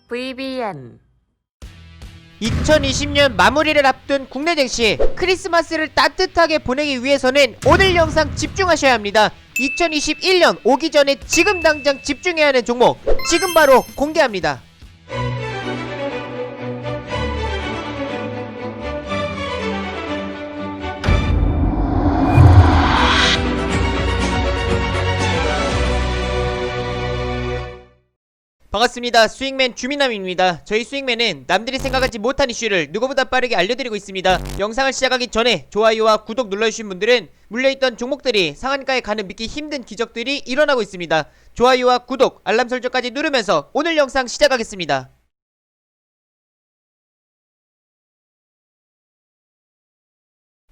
VBN 2020년 마무리를 앞둔 국내 증시, 크리스마스를 따뜻하게 보내기 위해서는 오늘 영상 집중하셔야 합니다. 2021년 오기 전에 지금 당장 집중해야 하는 종목 지금 바로 공개합니다. 반갑습니다. 수익맨 주민남입니다. 저희 수익맨은 남들이 생각하지 못한 이슈를 누구보다 빠르게 알려드리고 있습니다. 영상을 시작하기 전에 좋아요와 구독 눌러주신 분들은 물려있던 종목들이 상한가에 가는 믿기 힘든 기적들이 일어나고 있습니다. 좋아요와 구독, 알람 설정까지 누르면서 오늘 영상 시작하겠습니다.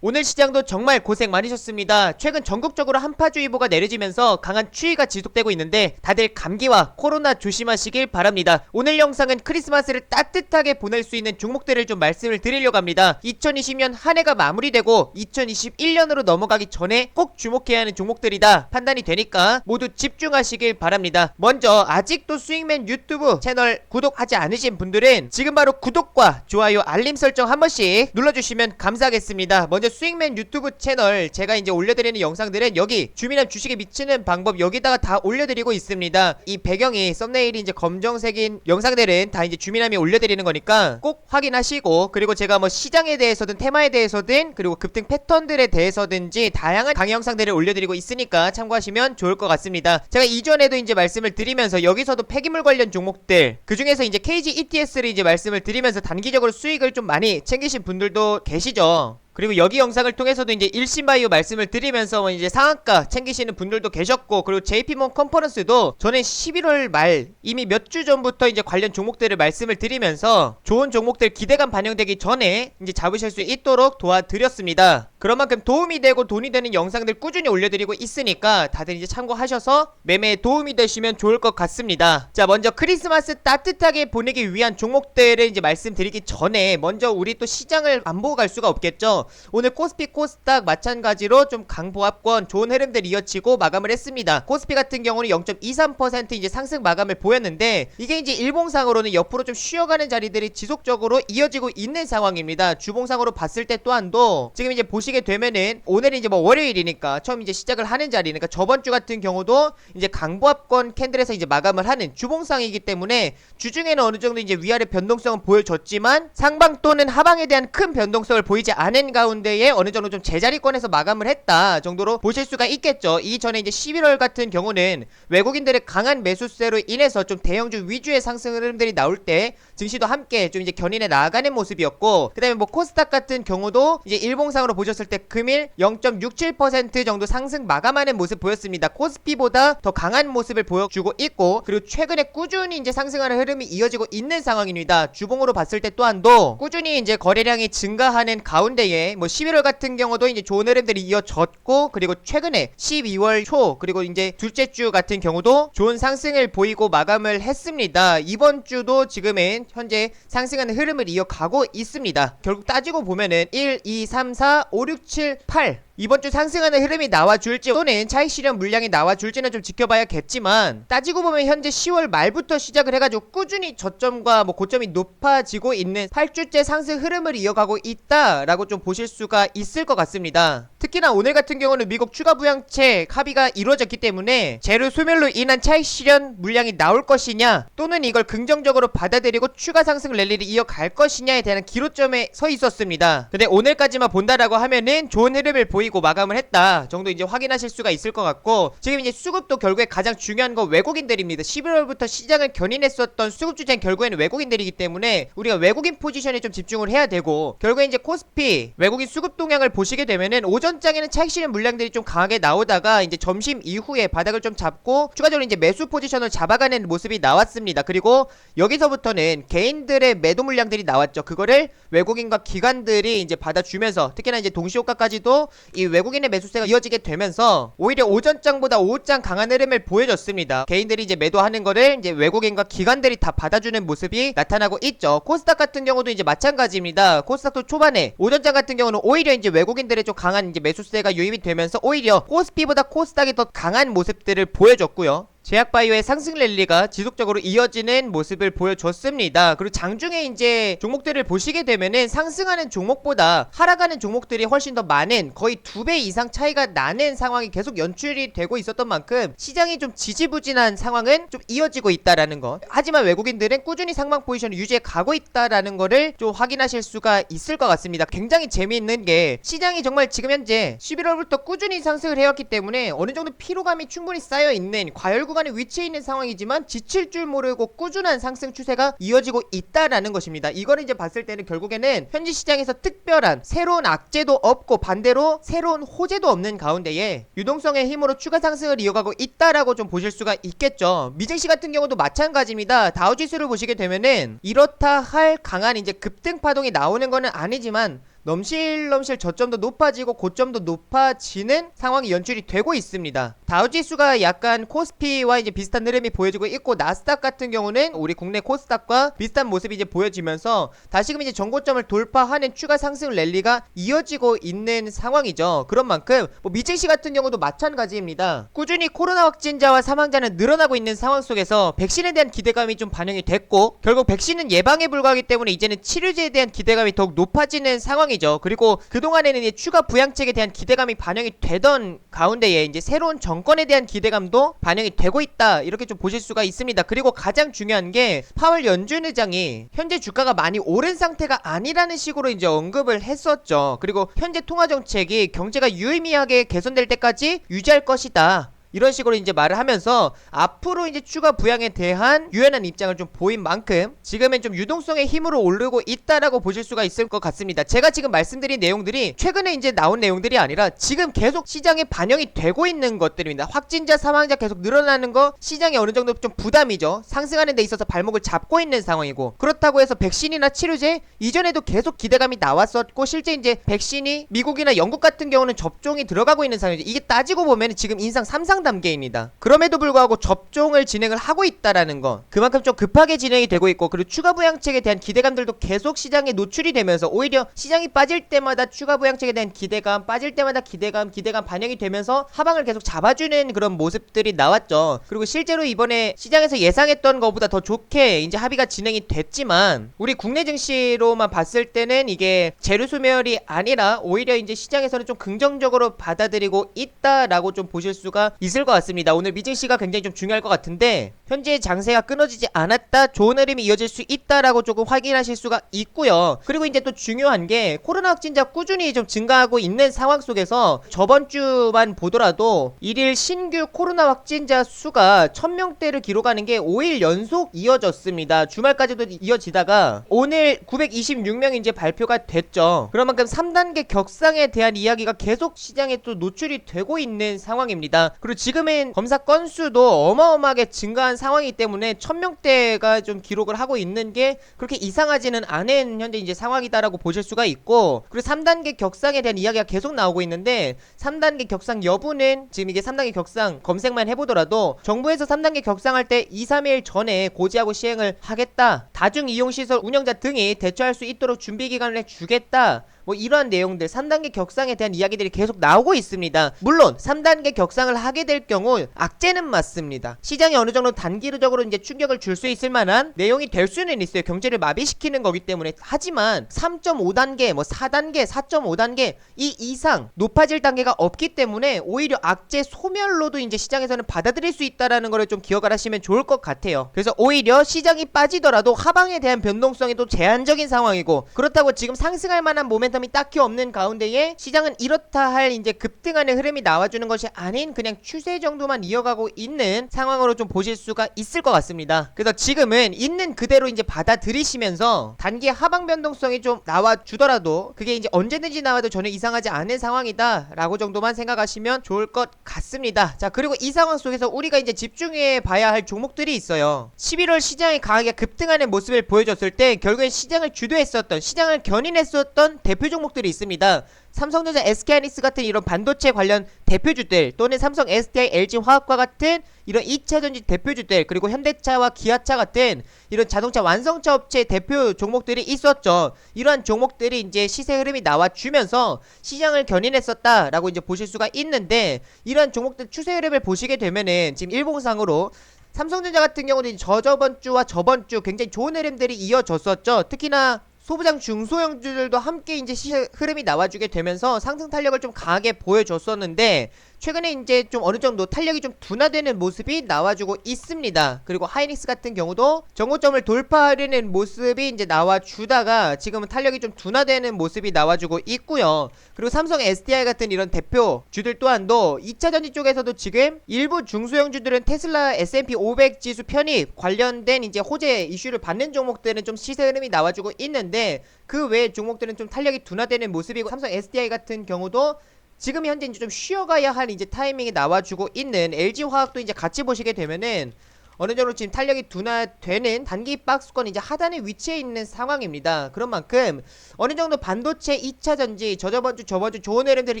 오늘 시장도 정말 고생 많으셨습니다. 최근 전국적으로 한파주의보가 내려지면서 강한 추위가 지속되고 있는데 다들 감기와 코로나 조심하시길 바랍니다. 오늘 영상은 크리스마스를 따뜻하게 보낼 수 있는 종목들을 좀 말씀을 드리려고 합니다. 2020년 한 해가 마무리되고 2021년으로 넘어가기 전에 꼭 주목해야 하는 종목들이다 판단이 되니까 모두 집중하시길 바랍니다. 먼저 아직도 수익맨 유튜브 채널 구독하지 않으신 분들은 지금 바로 구독과 좋아요 알림 설정 한 번씩 눌러주시면 감사하겠습니다. 먼저 수익맨 유튜브 채널 제가 이제 올려드리는 영상들은 여기 주민함 주식에 미치는 방법 여기다가 다 올려드리고 있습니다. 이 배경이 썸네일이 이제 검정색인 영상들은 다 이제 주민함이 올려드리는 거니까 꼭 확인하시고, 그리고 제가 뭐 시장에 대해서든 테마에 대해서든 그리고 급등 패턴들에 대해서든지 다양한 강의 영상들을 올려드리고 있으니까 참고하시면 좋을 것 같습니다. 제가 이전에도 이제 말씀을 드리면서 여기서도 폐기물 관련 종목들 그 중에서 이제 KG ETS를 이제 말씀을 드리면서 단기적으로 수익을 좀 많이 챙기신 분들도 계시죠. 그리고 여기 영상을 통해서도 이제 일신바이오 말씀을 드리면서 이제 상한가 챙기시는 분들도 계셨고, 그리고 JP몬 컨퍼런스도 저는 11월 말 이미 몇 주 전부터 이제 관련 종목들을 말씀을 드리면서 좋은 종목들 기대감 반영되기 전에 이제 잡으실 수 있도록 도와드렸습니다. 그런 만큼 도움이 되고 돈이 되는 영상들 꾸준히 올려드리고 있으니까 다들 이제 참고하셔서 매매에 도움이 되시면 좋을 것 같습니다. 자, 먼저 크리스마스 따뜻하게 보내기 위한 종목들을 이제 말씀드리기 전에 먼저 우리 또 시장을 안 보고 갈 수가 없겠죠. 오늘 코스피 코스닥 마찬가지로 좀 강보합권 좋은 흐름들 이어지고 마감을 했습니다. 코스피 같은 경우는 0.23% 이제 상승 마감을 보였는데 이게 이제 일봉상으로는 옆으로 좀 쉬어가는 자리들이 지속적으로 이어지고 있는 상황입니다. 주봉상으로 봤을 때 또한도 지금 이제 보시게 되면은 오늘이 이제 뭐 월요일이니까 처음 이제 시작을 하는 자리니까 저번 주 같은 경우도 이제 강보합권 캔들에서 이제 마감을 하는 주봉상이기 때문에 주중에는 어느 정도 이제 위아래 변동성은 보여줬지만 상방 또는 하방에 대한 큰 변동성을 보이지 않은 가운데에 어느 정도 좀 제자리권에서 마감을 했다 정도로 보실 수가 있겠죠. 이전에 이제 11월 같은 경우는 외국인들의 강한 매수세로 인해서 좀 대형주 위주의 상승 흐름들이 나올 때 증시도 함께 좀 이제 견인해 나가는 모습이었고, 그 다음에 뭐 코스닥 같은 경우도 이제 일봉상으로 보셨을 때 금일 0.67% 정도 상승 마감하는 모습 보였습니다. 코스피보다 더 강한 모습을 보여주고 있고, 그리고 최근에 꾸준히 이제 상승하는 흐름이 이어지고 있는 상황입니다. 주봉으로 봤을 때 또한도 꾸준히 이제 거래량이 증가하는 가운데에 뭐 11월 같은 경우도 이제 좋은 흐름들이 이어졌고, 그리고 최근에 12월 초 그리고 이제 둘째 주 같은 경우도 좋은 상승을 보이고 마감을 했습니다. 이번 주도 지금은 현재 상승하는 흐름을 이어가고 있습니다. 결국 따지고 보면은 1, 2, 3, 4, 5, 6, 7, 8 이번 주 상승하는 흐름이 나와줄지 또는 차익 실현 물량이 나와줄지는 좀 지켜봐야겠지만, 따지고 보면 현재 10월 말부터 시작을 해가지고 꾸준히 저점과 뭐 고점이 높아지고 있는 8주째 상승 흐름을 이어가고 있다라고 좀 보실 수가 있을 것 같습니다. 특히나 오늘 같은 경우는 미국 추가 부양책 합의가 이루어졌기 때문에 재료 소멸로 인한 차익 실현 물량이 나올 것이냐 또는 이걸 긍정적으로 받아들이고 추가 상승 랠리를 이어갈 것이냐에 대한 기로점에 서 있었습니다. 근데 오늘까지만 본다라고 하면은 좋은 흐름을 보이고 마감을 했다 정도 이제 확인하실 수가 있을 것 같고, 지금 이제 수급도 결국에 가장 중요한 건 외국인들입니다. 11월부터 시장을 견인했었던 수급 주체는 결국에는 외국인들이기 때문에 우리가 외국인 포지션에 좀 집중을 해야 되고, 결국에 이제 코스피 외국인 수급 동향을 보시게 되면은 오전장에는 차익 실현 물량들이 좀 강하게 나오다가 이제 점심 이후에 바닥을 좀 잡고 추가적으로 이제 매수 포지션을 잡아가는 모습이 나왔습니다. 그리고 여기서부터는 개인들의 매도 물량들이 나왔죠. 그거를 외국인과 기관들이 이제 받아주면서 특히나 이제 동시효과까지도 이 외국인의 매수세가 이어지게 되면서 오히려 오전장보다 오후장 강한 흐름을 보여줬습니다. 개인들이 이제 매도하는 거를 이제 외국인과 기관들이 다 받아주는 모습이 나타나고 있죠. 코스닥 같은 경우도 이제 마찬가지입니다. 코스닥도 초반에 오전장 같은 경우는 오히려 이제 외국인들의 좀 강한 이제 매수세가 유입이 되면서 오히려 코스피보다 코스닥이 더 강한 모습들을 보여줬고요. 제약바이오의 상승 랠리가 지속적으로 이어지는 모습을 보여줬습니다. 그리고 장중에 이제 종목들을 보시게 되면은 상승하는 종목보다 하락하는 종목들이 훨씬 더 많은 거의 2배 이상 차이가 나는 상황이 계속 연출이 되고 있었던 만큼 시장이 좀 지지부진한 상황은 좀 이어지고 있다라는 거. 하지만 외국인들은 꾸준히 상방 포지션을 유지해 가고 있다라는 거를 좀 확인하실 수가 있을 것 같습니다. 굉장히 재미있는 게 시장이 정말 지금 현재 11월부터 꾸준히 상승을 해왔기 때문에 어느 정도 피로감이 충분히 쌓여 있는 과열 구간에 위치해 있는 상황이지만 지칠 줄 모르고 꾸준한 상승 추세가 이어지고 있다라는 것입니다. 이거를 이제 봤을 때는 결국에는 현지 시장에서 특별한 새로운 악재도 없고 반대로 새로운 호재도 없는 가운데에 유동성의 힘으로 추가 상승을 이어가고 있다라고 좀 보실 수가 있겠죠. 미증시 같은 경우도 마찬가지입니다. 다우지수를 보시게 되면은 이렇다 할 강한 이제 급등 파동이 나오는 거는 아니지만 넘실넘실 저점도 높아지고 고점도 높아지는 상황이 연출이 되고 있습니다. 다우지수가 약간 코스피와 이제 비슷한 흐름이 보여지고 있고 나스닥 같은 경우는 우리 국내 코스닥과 비슷한 모습이 이제 보여지면서 다시금 이제 전고점을 돌파하는 추가 상승 랠리가 이어지고 있는 상황이죠. 그런 만큼 뭐 미증시 같은 경우도 마찬가지입니다. 꾸준히 코로나 확진자와 사망자는 늘어나고 있는 상황 속에서 백신에 대한 기대감이 좀 반영이 됐고 결국 백신은 예방에 불과하기 때문에 이제는 치료제에 대한 기대감이 더욱 높아지는 상황이죠. 그리고 그동안에는 이제 추가 부양책에 대한 기대감이 반영이 되던 가운데에 이제 새로운 정권에 대한 기대감도 반영이 되고 있다 이렇게 좀 보실 수가 있습니다. 그리고 가장 중요한 게 파월 연준 의장이 현재 주가가 많이 오른 상태가 아니라는 식으로 이제 언급을 했었죠. 그리고 현재 통화 정책이 경제가 유의미하게 개선될 때까지 유지할 것이다. 이런 식으로 이제 말을 하면서 앞으로 이제 추가 부양에 대한 유연한 입장을 좀 보인 만큼 지금은 좀 유동성의 힘으로 오르고 있다라고 보실 수가 있을 것 같습니다. 제가 지금 말씀드린 내용들이 최근에 이제 나온 내용들이 아니라 지금 계속 시장에 반영이 되고 있는 것들입니다. 확진자 사망자 계속 늘어나는 거 시장에 어느 정도 좀 부담이죠. 상승하는 데 있어서 발목을 잡고 있는 상황이고 그렇다고 해서 백신이나 치료제 이전에도 계속 기대감이 나왔었고 실제 이제 백신이 미국이나 영국 같은 경우는 접종이 들어가고 있는 상황이죠. 이게 따지고 보면 지금 인상 3상 단계입니다. 그럼에도 불구하고 접종을 진행을 하고 있다라는 거 그만큼 좀 급하게 진행이 되고 있고 그리고 추가 부양책에 대한 기대감들도 계속 시장에 노출이 되면서 오히려 시장이 빠질 때마다 추가 부양책에 대한 기대감 빠질 때마다 기대감 반영이 되면서 하방을 계속 잡아주는 그런 모습들이 나왔죠. 그리고 실제로 이번에 시장에서 예상했던 것보다 더 좋게 이제 합의가 진행이 됐지만 우리 국내 증시로만 봤을 때는 이게 재료소멸이 아니라 오히려 이제 시장에서는 좀 긍정적으로 받아들이고 있다라고 좀 보실 수가 있을 것 같습니다. 오늘 미증시가 굉장히 좀 중요할 것 같은데 현재 장세가 끊어지지 않았다 좋은 흐름이 이어질 수 있다라고 조금 확인하실 수가 있고요. 그리고 이제 또 중요한 게 코로나 확진자 꾸준히 좀 증가하고 있는 상황 속에서 저번 주만 보더라도 1일 신규 코로나 확진자 수가 1000명대를 기록하는 게 5일 연속 이어졌습니다. 주말까지도 이어지다가 오늘 926명이 이제 발표가 됐죠. 그런 만큼 3단계 격상에 대한 이야기가 계속 시장에 또 노출이 되고 있는 상황입니다. 그리고 지금은 검사 건수도 어마어마하게 증가한 상황이기 때문에 1000명대가 좀 기록을 하고 있는 게 그렇게 이상하지는 않은 현재 이제 상황이다라고 보실 수가 있고 그리고 3단계 격상에 대한 이야기가 계속 나오고 있는데 3단계 격상 여부는 지금 이게 3단계 격상 검색만 해보더라도 정부에서 3단계 격상할 때 2, 3일 전에 고지하고 시행을 하겠다. 다중이용시설 운영자 등이 대처할 수 있도록 준비기간을 주겠다. 뭐 이러한 내용들 3단계 격상에 대한 이야기들이 계속 나오고 있습니다. 물론 3단계 격상을 하게 될 경우 악재는 맞습니다. 시장에 어느 정도 단기적으로 이제 충격을 줄 수 있을 만한 내용이 될 수는 있어요. 경제를 마비시키는 거기 때문에. 하지만 3.5단계 뭐 4단계 4.5단계 이 이상 높아질 단계가 없기 때문에 오히려 악재 소멸로도 이제 시장에서는 받아들일 수 있다라는 거를 좀 기억을 하시면 좋을 것 같아요. 그래서 오히려 시장이 빠지더라도 하방에 대한 변동성이 또 제한적인 상황이고 그렇다고 지금 상승할 만한 모멘텀이 딱히 없는 가운데에 시장은 이렇다 할 이제 급등하는 흐름이 나와주는 것이 아닌 그냥 추세 정도만 이어가고 있는 상황으로 좀 보실 수가 있을 것 같습니다. 그래서 지금은 있는 그대로 이제 받아들이시면서 단기 하방 변동성이 좀 나와주더라도 그게 이제 언제든지 나와도 전혀 이상하지 않은 상황이다 라고 정도만 생각하시면 좋을 것 같습니다. 자, 그리고 이 상황 속에서 우리가 이제 집중해 봐야 할 종목들이 있어요. 11월 시장이 강하게 급등하는 모습을 보여줬을 때 결국엔 시장을 주도했었던 시장을 견인했었던 대표 대표 종목들이 있습니다. 삼성전자, SK하이닉스 같은 이런 반도체 관련 대표주들, 또는 삼성, SDI, LG화학과 같은 이런 2차전지 대표주들, 그리고 현대차와 기아차 같은 이런 자동차 완성차 업체 대표 종목들이 있었죠. 이러한 종목들이 이제 시세 흐름이 나와주면서 시장을 견인했었다라고 이제 보실 수가 있는데, 이러한 종목들 추세 흐름을 보시게 되면은 지금 일봉상으로 삼성전자 같은 경우는 저저번 주와 저번 주 굉장히 좋은 흐름들이 이어졌었죠. 특히나 소부장 중소형주들도 함께 이제 흐름이 나와주게 되면서 상승 탄력을 좀 강하게 보여줬었는데, 최근에 이제 좀 어느 정도 탄력이 좀 둔화되는 모습이 나와주고 있습니다. 그리고 하이닉스 같은 경우도 정고점을 돌파하려는 모습이 이제 나와주다가 지금은 탄력이 좀 둔화되는 모습이 나와주고 있고요. 그리고 삼성, SDI 같은 이런 대표 주들 또한도 2차전지 쪽에서도 지금 일부 중소형주들은 테슬라 S&P 500 지수 편입 관련된 이제 호재 이슈를 받는 종목들은 좀 시세 흐름이 나와주고 있는데, 그 외의 종목들은 좀 탄력이 둔화되는 모습이고, 삼성, SDI 같은 경우도 지금 현재 이제 좀 쉬어가야 할 이제 타이밍이 나와주고 있는 LG화학도 이제 같이 보시게 되면은 어느 정도 지금 탄력이 둔화되는 단기 박스권 이제 하단에 위치해 있는 상황입니다. 그런 만큼 어느 정도 반도체 2차전지 저저번주 좋은 흐름들을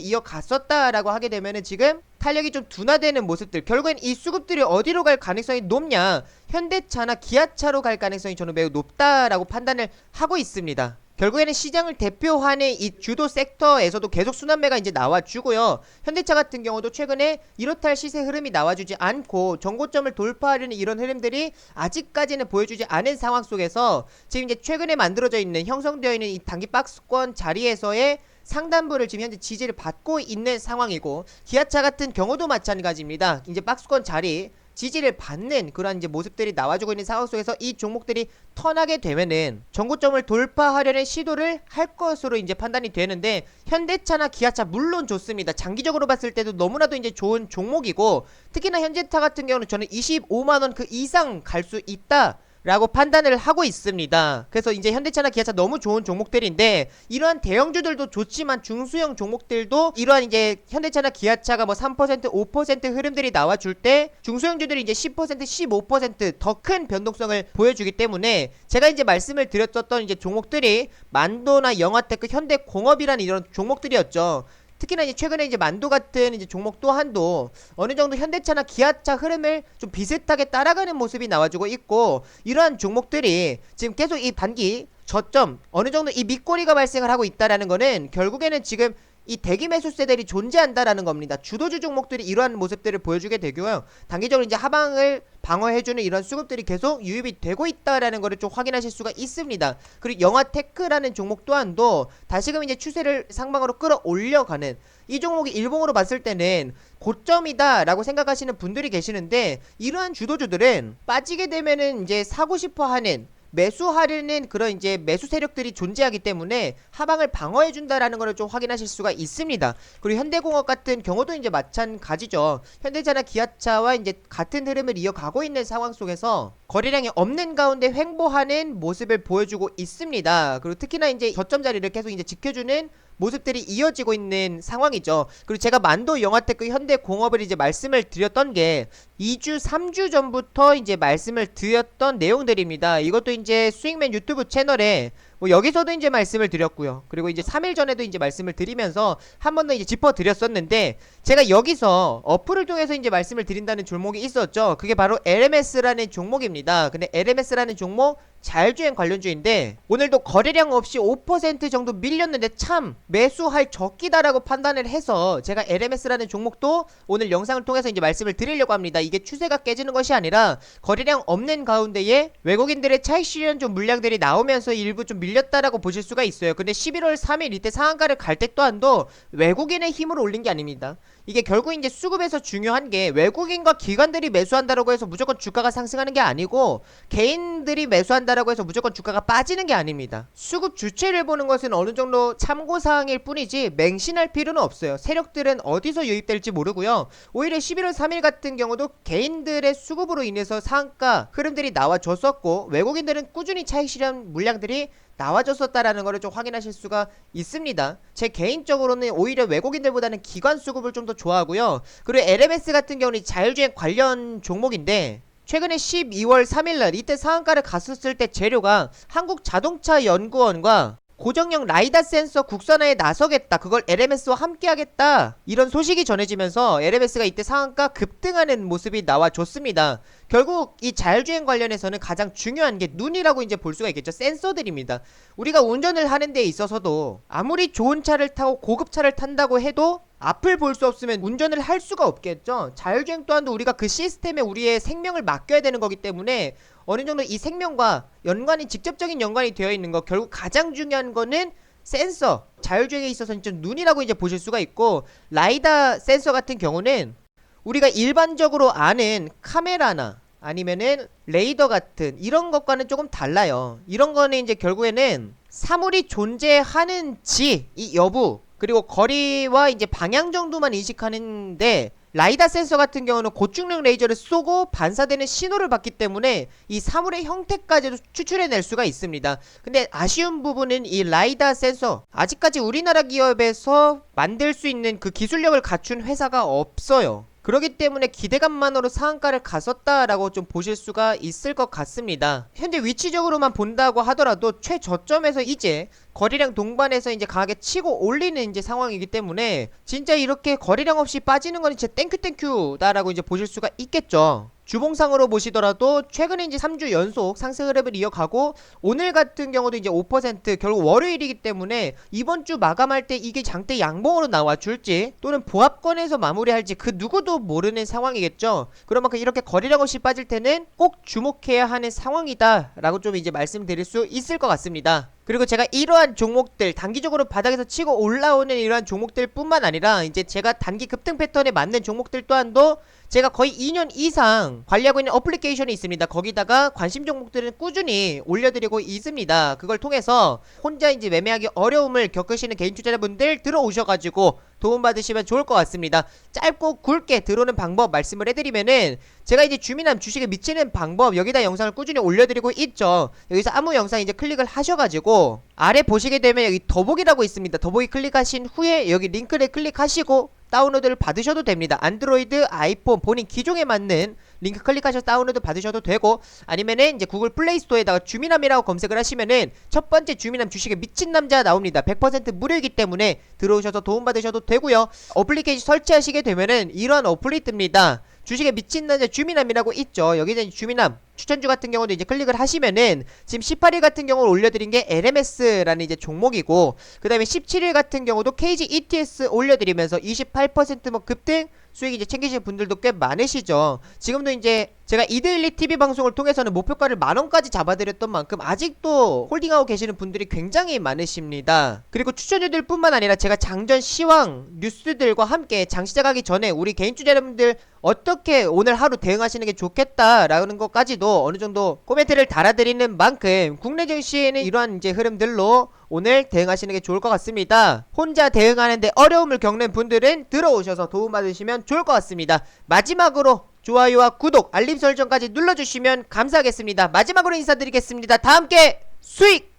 이어갔었다라고 하게 되면은 지금 탄력이 좀 둔화되는 모습들, 결국엔 이 수급들이 어디로 갈 가능성이 높냐, 현대차나 기아차로 갈 가능성이 저는 매우 높다라고 판단을 하고 있습니다. 결국에는 시장을 대표하는 이 주도 섹터에서도 계속 순환매가 이제 나와주고요. 현대차 같은 경우도 최근에 이렇다 할 시세 흐름이 나와주지 않고 정고점을 돌파하려는 이런 흐름들이 아직까지는 보여주지 않은 상황 속에서 지금 이제 최근에 만들어져 있는, 형성되어 있는 이 단기 박스권 자리에서의 상단부를 지금 현재 지지를 받고 있는 상황이고, 기아차 같은 경우도 마찬가지입니다. 이제 박스권 자리 지지를 받는 그런 이제 모습들이 나와주고 있는 상황 속에서 이 종목들이 턴하게 되면은 정고점을 돌파하려는 시도를 할 것으로 이제 판단이 되는데, 현대차나 기아차 물론 좋습니다. 장기적으로 봤을 때도 너무나도 이제 좋은 종목이고, 특히나 현대차 같은 경우는 저는 25만원 그 이상 갈 수 있다 라고 판단을 하고 있습니다. 그래서 이제 현대차나 기아차 너무 좋은 종목들인데, 이러한 대형주들도 좋지만 중소형 종목들도 이러한 이제 현대차나 기아차가 뭐 3% 5% 흐름들이 나와줄 때 중소형주들이 이제 10% 15% 더 큰 변동성을 보여주기 때문에, 제가 이제 말씀을 드렸었던 이제 종목들이 만도나 영화테크, 현대공업이라는 이런 종목들이었죠. 특히나 이제 최근에 이제 만도 같은 이제 종목 또한도 어느 정도 현대차나 기아차 흐름을 좀 비슷하게 따라가는 모습이 나와주고 있고, 이러한 종목들이 지금 계속 이 단기 저점 어느 정도 이 밑꼬리가 발생을 하고 있다라는 거는 결국에는 지금 이 대기 매수세들이 존재한다라는 겁니다. 주도주 종목들이 이러한 모습들을 보여주게 되고요. 단기적으로 이제 하방을 방어해주는 이런 수급들이 계속 유입이 되고 있다라는 거를 좀 확인하실 수가 있습니다. 그리고 영화테크라는 종목 또한도 다시금 이제 추세를 상방으로 끌어올려가는, 이 종목이 일봉으로 봤을 때는 고점이다 라고 생각하시는 분들이 계시는데, 이러한 주도주들은 빠지게 되면은 이제 사고 싶어 하는, 매수하려는 그런 이제 매수 세력들이 존재하기 때문에 하방을 방어해준다라는 것을 좀 확인하실 수가 있습니다. 그리고 현대공업 같은 경우도 이제 마찬가지죠. 현대차나 기아차와 이제 같은 흐름을 이어가고 있는 상황 속에서 거래량이 없는 가운데 횡보하는 모습을 보여주고 있습니다. 그리고 특히나 이제 저점 자리를 계속 이제 지켜주는 모습들이 이어지고 있는 상황이죠. 그리고 제가 만도, 영화테크, 현대공업을 이제 말씀을 드렸던 게 2주 3주 전부터 이제 말씀을 드렸던 내용들입니다. 이것도 이제 스윙맨 유튜브 채널에 뭐 여기서도 이제 말씀을 드렸고요. 그리고 이제 3일 전에도 이제 말씀을 드리면서 한 번 더 이제 짚어드렸었는데, 제가 여기서 어플을 통해서 이제 말씀을 드린다는 종목이 있었죠. 그게 바로 LMS라는 종목입니다. 근데 LMS라는 종목 자율주행 관련주인데, 오늘도 거래량 없이 5% 정도 밀렸는데 참 매수할 적기다라고 판단을 해서 제가 LMS라는 종목도 오늘 영상을 통해서 이제 말씀을 드리려고 합니다. 이게 추세가 깨지는 것이 아니라 거래량 없는 가운데에 외국인들의 차익 실현 좀 물량들이 나오면서 일부 좀 밀렸다라고 보실 수가 있어요. 근데 11월 3일 이때 상한가를 갈 때 또한도 외국인의 힘으로 올린 게 아닙니다. 이게 결국 이제 수급에서 중요한 게 외국인과 기관들이 매수한다라고 해서 무조건 주가가 상승하는 게 아니고, 개인들이 매수한다라고 해서 무조건 주가가 빠지는 게 아닙니다. 수급 주체를 보는 것은 어느 정도 참고사항일 뿐이지 맹신할 필요는 없어요. 세력들은 어디서 유입될지 모르고요. 오히려 11월 3일 같은 경우도 개인들의 수급으로 인해서 상한가 흐름들이 나와줬었고, 외국인들은 꾸준히 차익 실현 물량들이 나와줬었다라는 거를 좀 확인하실 수가 있습니다. 제 개인적으로는 오히려 외국인들보다는 기관 수급을 좀 더 좋아하고요. 그리고 LMS 같은 경우는 자율주행 관련 종목인데, 최근에 12월 3일날 이때 상한가를 갔었을 때 재료가 한국자동차연구원과 고정형 라이다 센서 국산화에 나서겠다, 그걸 LMS와 함께하겠다, 이런 소식이 전해지면서 LMS가 이때 상한가 급등하는 모습이 나와줬습니다. 결국 이 자율주행 관련해서는 가장 중요한 게 눈이라고 이제 볼 수가 있겠죠. 센서들입니다. 우리가 운전을 하는 데 있어서도 아무리 좋은 차를 타고 고급 차를 탄다고 해도 앞을 볼 수 없으면 운전을 할 수가 없겠죠. 자율주행 또한도 우리가 그 시스템에 우리의 생명을 맡겨야 되는 거기 때문에 어느 정도 이 생명과 연관이, 직접적인 연관이 되어 있는 거, 결국 가장 중요한 거는 센서, 자율주행에 있어서는 좀 눈이라고 이제 보실 수가 있고, 라이다 센서 같은 경우는 우리가 일반적으로 아는 카메라나 아니면은 레이더 같은 이런 것과는 조금 달라요. 이런 거는 이제 결국에는 사물이 존재하는지 이 여부, 그리고 거리와 이제 방향 정도만 인식하는데, 라이다 센서 같은 경우는 고출력 레이저를 쏘고 반사되는 신호를 받기 때문에 이 사물의 형태까지도 추출해낼 수가 있습니다. 근데 아쉬운 부분은 이 라이다 센서, 아직까지 우리나라 기업에서 만들 수 있는 그 기술력을 갖춘 회사가 없어요. 그렇기 때문에 기대감만으로 상한가를 갔었다라고 좀 보실 수가 있을 것 같습니다. 현재 위치적으로만 본다고 하더라도 최저점에서 이제 거리량 동반해서 이제 강하게 치고 올리는 이제 상황이기 때문에 진짜 이렇게 거리량 없이 빠지는 건 진짜 땡큐다라고 이제 보실 수가 있겠죠. 주봉상으로 보시더라도 최근에 이제 3주 연속 상승 흐름을 이어가고, 오늘 같은 경우도 이제 5%, 결국 월요일이기 때문에 이번 주 마감할 때 이게 장대 양봉으로 나와줄지 또는 보합권에서 마무리할지 그 누구도 모르는 상황이겠죠. 그런 만큼 이렇게 거리량 없이 빠질 때는 꼭 주목해야 하는 상황이다 라고 좀 이제 말씀드릴 수 있을 것 같습니다. 그리고 제가 이러한 종목들, 단기적으로 바닥에서 치고 올라오는 이러한 종목들 뿐만 아니라 이제 제가 단기 급등 패턴에 맞는 종목들 또한도 제가 거의 2년 이상 관리하고 있는 어플리케이션이 있습니다. 거기다가 관심 종목들은 꾸준히 올려드리고 있습니다. 그걸 통해서 혼자 이제 매매하기 어려움을 겪으시는 개인 투자자분들 들어오셔가지고 도움받으시면 좋을 것 같습니다. 짧고 굵게 들어오는 방법 말씀을 해드리면은, 제가 이제 주민함 주식에 미치는 방법 여기다 영상을 꾸준히 올려드리고 있죠. 여기서 아무 영상 이제 클릭을 하셔가지고 아래 보시게 되면 여기 더보기라고 있습니다. 더보기 클릭하신 후에 여기 링크를 클릭하시고 다운로드를 받으셔도 됩니다. 안드로이드, 아이폰 본인 기종에 맞는 링크 클릭하셔서 다운로드 받으셔도 되고, 아니면은 이제 구글 플레이 스토어에다가 주민함이라고 검색을 하시면은 첫 번째 주민함 주식에 미친 남자 나옵니다. 100% 무료이기 때문에 들어오셔서 도움받으셔도 되고요. 어플리케이션 설치하시게 되면은 이러한 어플이 뜹니다. 주식에 미친 남자 주민함이라고 있죠. 여기는 주민함 추천주 같은 경우도 이제 클릭을 하시면은 지금 18일 같은 경우를 올려드린 게 LMS라는 이제 종목이고, 그 다음에 17일 같은 경우도 KG ETS 올려드리면서 28% 급등 수익 이제 챙기실 분들도 꽤 많으시죠. 지금도 이제 제가 이데일리 TV 방송을 통해서는 목표가를 만원까지 잡아드렸던 만큼 아직도 홀딩하고 계시는 분들이 굉장히 많으십니다. 그리고 추천주들 뿐만 아니라 제가 장전 시황 뉴스들과 함께 장 시작하기 전에 우리 개인 투자자분들 어떻게 오늘 하루 대응하시는 게 좋겠다라는 것까지도 어느 정도 코멘트를 달아드리는 만큼 국내 증시에는 이러한 이제 흐름들로 오늘 대응하시는 게 좋을 것 같습니다. 혼자 대응하는데 어려움을 겪는 분들은 들어오셔서 도움받으시면 좋을 것 같습니다. 마지막으로 좋아요와 구독, 알림 설정까지 눌러주시면 감사하겠습니다. 마지막으로 인사드리겠습니다. 다 함께 수익!